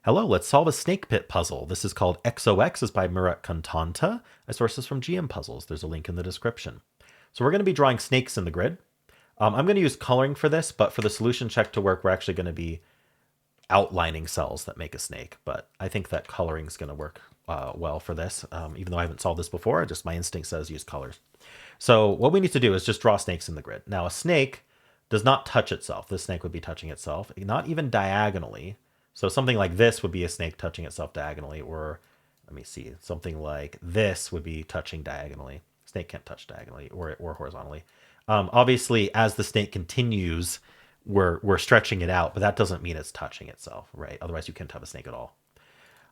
Hello, let's solve a snake pit puzzle. This is called XOX. It's by Murat Tonta. I source this from GM Puzzles. There's a link in the description. So we're going to be drawing snakes in the grid. I'm going to use coloring for this, but for the solution check to work, we're actually going to be outlining cells that make a snake. But I think that coloring is going to work well for this. Even though I haven't solved this before, just my instinct says use colors. So what we need to do is just draw snakes in the grid. Now a snake does not touch itself. This snake would be touching itself, not even diagonally. So something like this would be a snake touching itself diagonally, or let me see, something like this would be touching diagonally. Snake can't touch diagonally or horizontally. Obviously, as the snake continues, we're stretching it out, but that doesn't mean it's touching itself, right? Otherwise, you can't have a snake at all.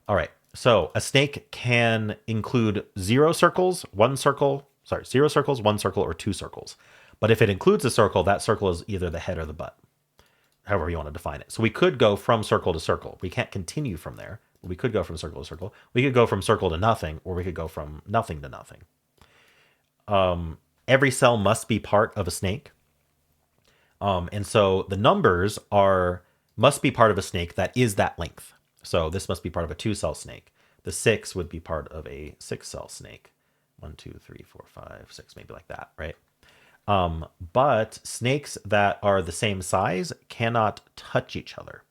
All right, so a snake can include zero circles, one circle, or two circles. But if it includes a circle, that circle is either the head or the butt, however you want to define it. So we could go from circle to circle. We can't continue from there, but we could go from circle to circle. We could go from circle to nothing, or we could go from nothing to nothing. Every cell must be part of a snake. And so the numbers must be part of a snake that is that length. So this must be part of a 2-cell snake. The 6 would be part of a 6-cell snake. 1, 2, 3, 4, 5, 6, maybe like that, right? But snakes that are the same size cannot touch each other.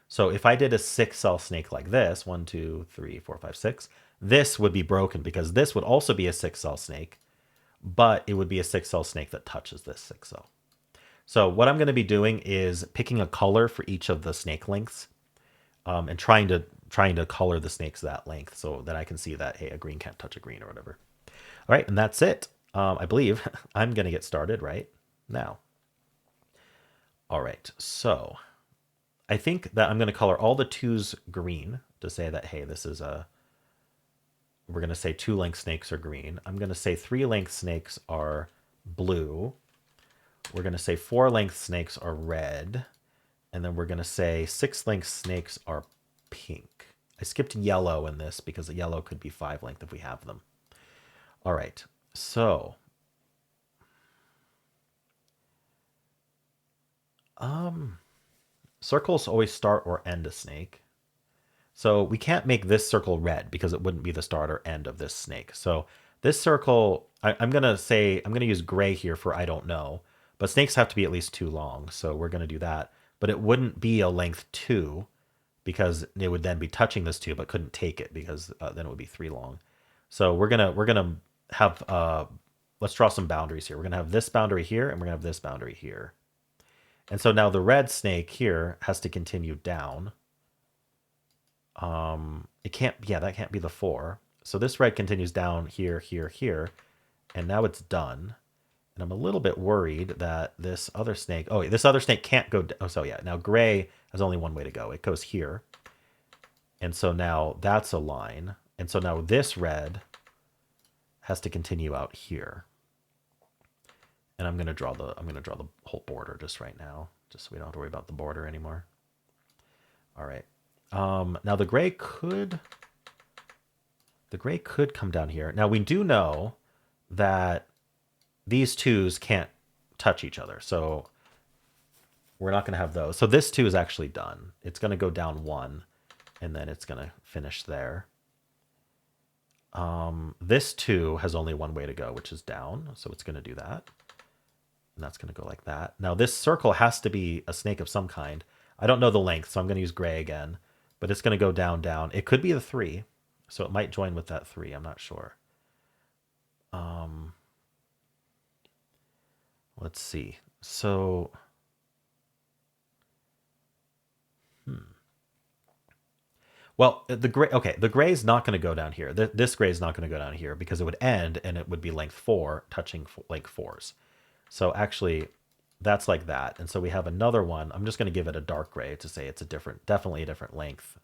So if I did a 6-cell snake like this, 1, 2, 3, 4, 5, 6, this would be broken because this would also be a 6-cell snake, but it would be a 6-cell snake that touches this 6-cell. So what I'm going to be doing is picking a color for each of the snake lengths, and trying to color the snakes that length so that I can see that, hey, a green can't touch a green or whatever. All right, and that's it. I believe I'm going to get started right now. All right, so I think that I'm going to color all the 2s green to say that, hey, this is we're going to say 2-length snakes are green. I'm going to say 3-length snakes are blue. We're going to say 4-length snakes are red. And then we're going to say 6-length snakes are pink. I skipped yellow in this because the yellow could be 5-length if we have them. All right, so circles always start or end a snake. So we can't make this circle red because it wouldn't be the start or end of this snake. So this circle, I'm going to use gray here for I don't know, but snakes have to be at least 2 long. So we're going to do that, but it wouldn't be a length 2 because it would then be touching this 2, but couldn't take it because then it would be 3 long. So we're going to have, let's draw some boundaries here. We're going to have this boundary here and we're going to have this boundary here. And so now the red snake here has to continue down. It can't, yeah, that can't be the 4. So this red continues down here, here, here, and now it's done. And I'm a little bit worried that this other snake, oh, this other snake can't go, oh, so yeah, now gray has only one way to go. It goes here. And so now that's a line. And so now this red has to continue out here. And I'm going to draw the whole border just right now, just so we don't have to worry about the border anymore. All right. Now the gray could come down here. Now we do know that these 2s can't touch each other, so we're not going to have those. So this 2 is actually done. It's going to go down 1, and then it's going to finish there. This 2 has only one way to go, which is down, so it's going to do that. And that's going to go like that. Now this circle has to be a snake of some kind. I don't know the length, so I'm going to use gray again. But it's going to go down, down. It could be the 3, so it might join with that 3. I'm not sure. Let's see. So, well, the gray is not going to go down here. This gray is not going to go down here because it would end and it would be length 4 touching length 4s. So actually, that's like that. And so we have another one. I'm just going to give it a dark gray to say it's definitely a different length.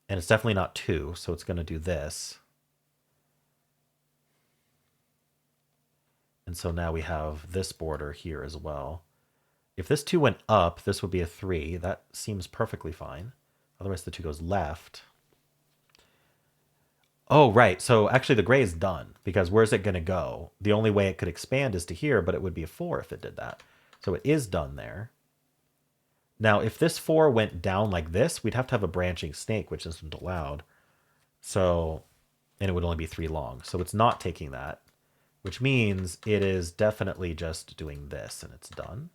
And it's definitely not 2, so it's going to do this. And so now we have this border here as well. If this 2 went up, this would be a 3. That seems perfectly fine. Otherwise, the 2 goes left. Oh, right. So actually the gray is done because where's it going to go? The only way it could expand is to here, but it would be a 4 if it did that. So it is done there. Now, if this 4 went down like this, we'd have to have a branching snake, which isn't allowed. So, and it would only be 3 long. So it's not taking that, which means it is definitely just doing this and it's done.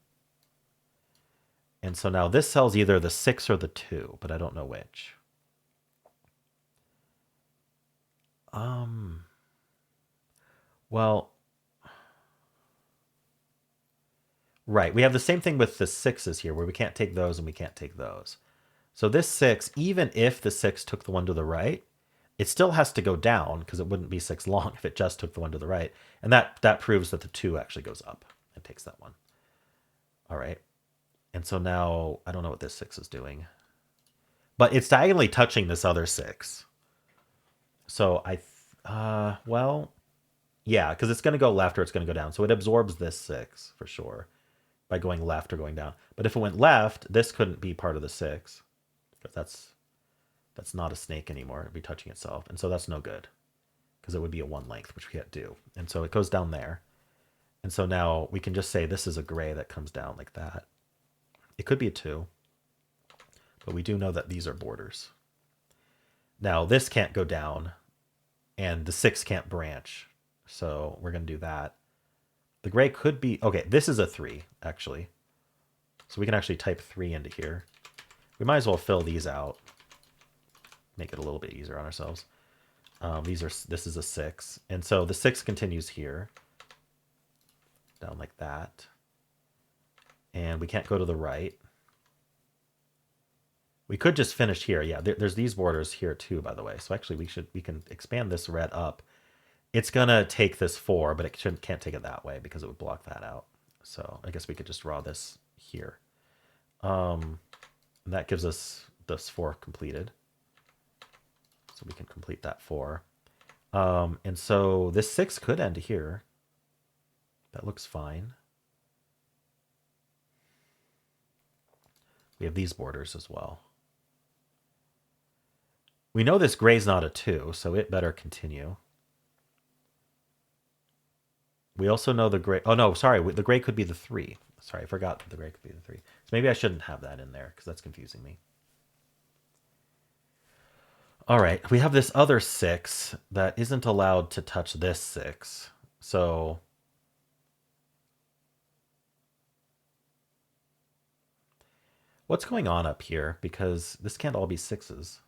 And so now this sells either the 6 or the 2, but I don't know which. Well, right. We have the same thing with the 6s here, where we can't take those and we can't take those. So this 6, even if the 6 took the one to the right, it still has to go down because it wouldn't be 6 long if it just took the one to the right. And that proves that the 2 actually goes up and takes that one. All right. And so now I don't know what this 6 is doing. But it's diagonally touching this other 6. So well, yeah, because it's going to go left or it's going to go down. So it absorbs this 6 for sure by going left or going down. But if it went left, this couldn't be part of the 6 because that's not a snake anymore. It'd be touching itself. And so that's no good because it would be a 1 length, which we can't do. And so it goes down there. And so now we can just say this is a gray that comes down like that. It could be a 2, but we do know that these are borders. Now this can't go down and the 6 can't branch. So we're going to do that. The gray could be, okay, this is a 3 actually. So we can actually type 3 into here. We might as well fill these out. Make it a little bit easier on ourselves. This is a 6. And so the 6 continues here. Down like that. And we can't go to the right. We could just finish here. Yeah, there's these borders here too, by the way. So actually we can expand this red up. It's gonna take this 4, but it can't take it that way because it would block that out. So I guess we could just draw this here. And that gives us this 4 completed. So we can complete that 4. And so this 6 could end here. That looks fine. We have these borders as well. We know this gray's not a 2, so it better continue. We also know the gray... Oh, no, sorry. The gray could be the 3. Sorry, I forgot the gray could be the 3. So maybe I shouldn't have that in there because that's confusing me. All right, we have this other 6 that isn't allowed to touch this 6. So what's going on up here? Because this can't all be 6s.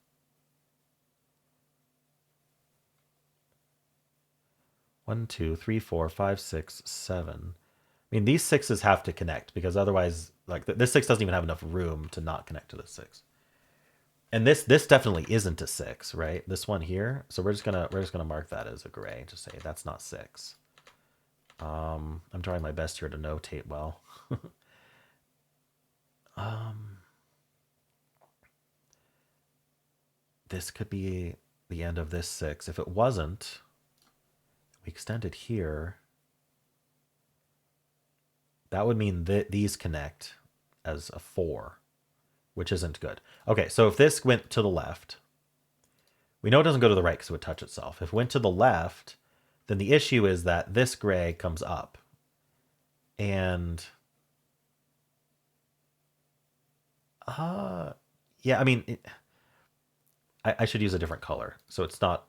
One, two, three, four, five, six, 7. I mean, these 6s have to connect because otherwise, like this 6 doesn't even have enough room to not connect to this 6. And this definitely isn't a 6, right? This one here. So we're just gonna mark that as a gray. Just say that's not 6. I'm trying my best here to notate well. This could be the end of this 6. If it wasn't, we extend it here. That would mean that these connect as a 4, which isn't good. Okay, so if this went to the left, we know it doesn't go to the right because it would touch itself. If it went to the left, then the issue is that this gray comes up. And yeah, I mean, I should use a different color so it's not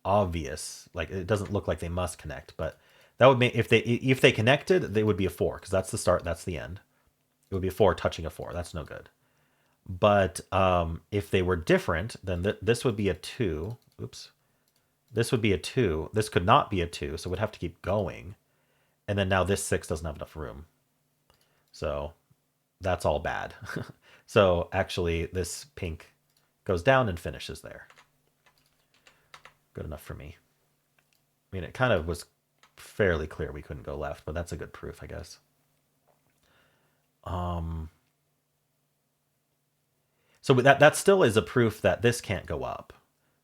obvious. Like it doesn't look like they must connect, but that would make if they connected, they would be a 4 because that's the start, that's the end. It would be a 4 touching a 4. That's no good. But if they were different, then this would be a 2. Oops. This would be a 2. This could not be a 2, so it would have to keep going. And then now this 6 doesn't have enough room. So that's all bad. So actually this pink goes down and finishes there. Good enough for me. I mean, it kind of was fairly clear we couldn't go left, but that's a good proof, I guess. So that still is a proof that this can't go up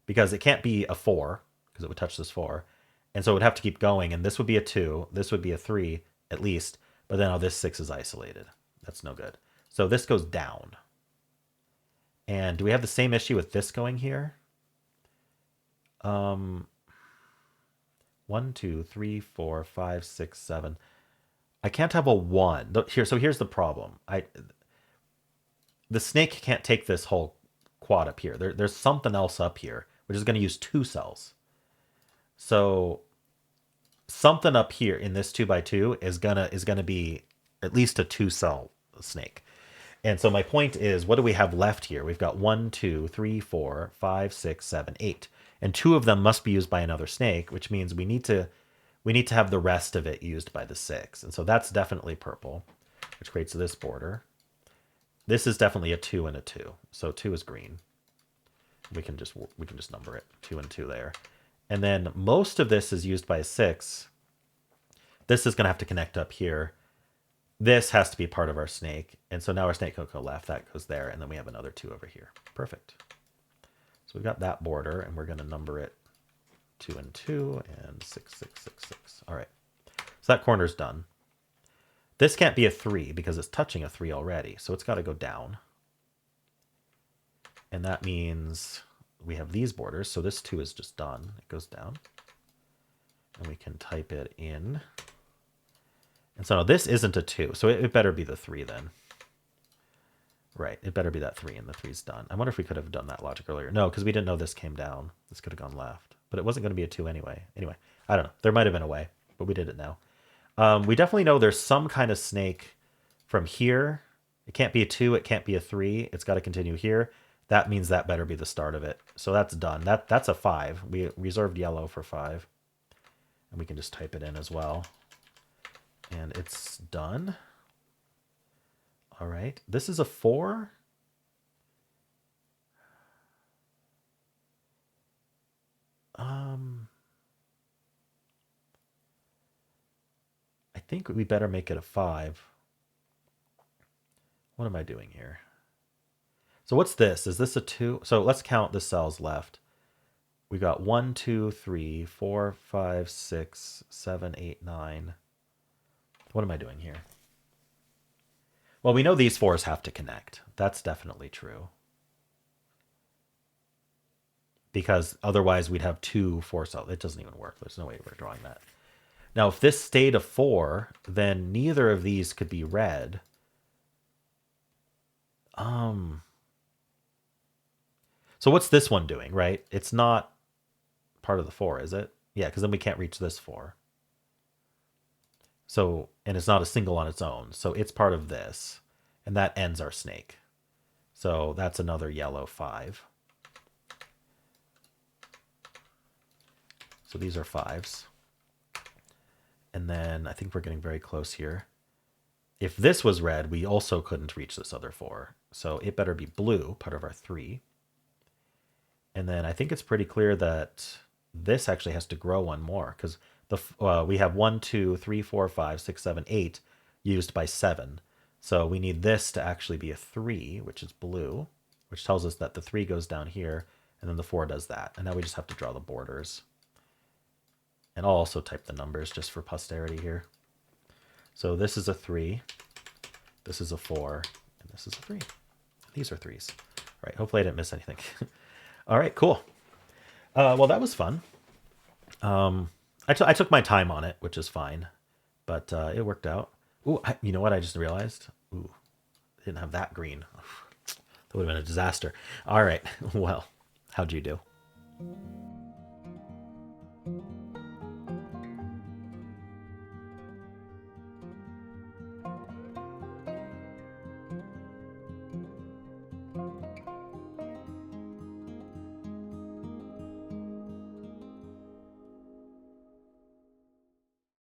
because it can't be a 4 because it would touch this 4. And so it would have to keep going. And this would be a 2. This would be a 3 at least. But then this 6 is isolated. That's no good. So this goes down. And do we have the same issue with this going here? 1, 2, 3, 4, 5, 6, 7. I can't have a 1. Here, so here's the problem. the snake can't take this whole quad up here. There's something else up here, which is going to use 2 cells. So something up here in this 2x2 is gonna be at least a 2-cell snake. And so my point is, what do we have left here? We've got 1, 2, 3, 4, 5, 6, 7, 8. And 2 of them must be used by another snake, which means we need to have the rest of it used by the 6. And so that's definitely purple, which creates this border. This is definitely a 2 and a 2. So 2 is green. We can just number it. 2 and 2 there. And then most of this is used by a 6. This is going to have to connect up here. This has to be part of our snake. And so now our snake can go left. That goes there. And then we have another 2 over here. Perfect. So we've got that border, and we're going to number it 2 and 2 and 6, 6, 6, 6. All right. So that corner's done. This can't be a 3 because it's touching a 3 already. So it's got to go down. And that means we have these borders. So this 2 is just done. It goes down. And we can type it in. And so no, this isn't a 2. So it better be the 3 then. Right. It better be that 3, and the 3's done. I wonder if we could have done that logic earlier. No, because we didn't know this came down. This could have gone left. But it wasn't going to be a 2 anyway. Anyway, I don't know. There might have been a way, but we did it now. We definitely know there's some kind of snake from here. It can't be a 2. It can't be a 3. It's got to continue here. That means that better be the start of it. So that's done. That's a 5. We reserved yellow for 5. And we can just type it in as well. And it's done. All right. This is a 4. I think we better make it a 5. What am I doing here? So what's this? Is this a 2? So let's count the cells left. We got 1, 2, 3, 4, 5, 6, 7, 8, 9. What am I doing here? Well, we know these 4s have to connect. That's definitely true. Because otherwise we'd have 2 4 cells. It doesn't even work. There's no way we're drawing that. Now, if this stayed a 4, then neither of these could be red. So what's this one doing, right? It's not part of the 4, is it? Yeah, because then we can't reach this 4. So, and it's not a single on its own. So it's part of this. And that ends our snake. So that's another yellow 5. So these are 5s. And then I think we're getting very close here. If this was red, we also couldn't reach this other 4. So it better be blue, part of our 3. And then I think it's pretty clear that this actually has to grow one more, because we have 1, 2, 3, 4, 5, 6, 7, 8 used by 7. So we need this to actually be a 3, which is blue, which tells us that the 3 goes down here, and then the 4 does that. And now we just have to draw the borders. And I'll also type the numbers just for posterity here. So this is a 3, this is a 4, and this is a 3. These are 3s. All right, hopefully I didn't miss anything. All right, cool. Well, that was fun. I took my time on it, which is fine, but it worked out. Ooh, you know what I just realized? Ooh, I didn't have that green. That would have been a disaster. All right, well, how'd you do?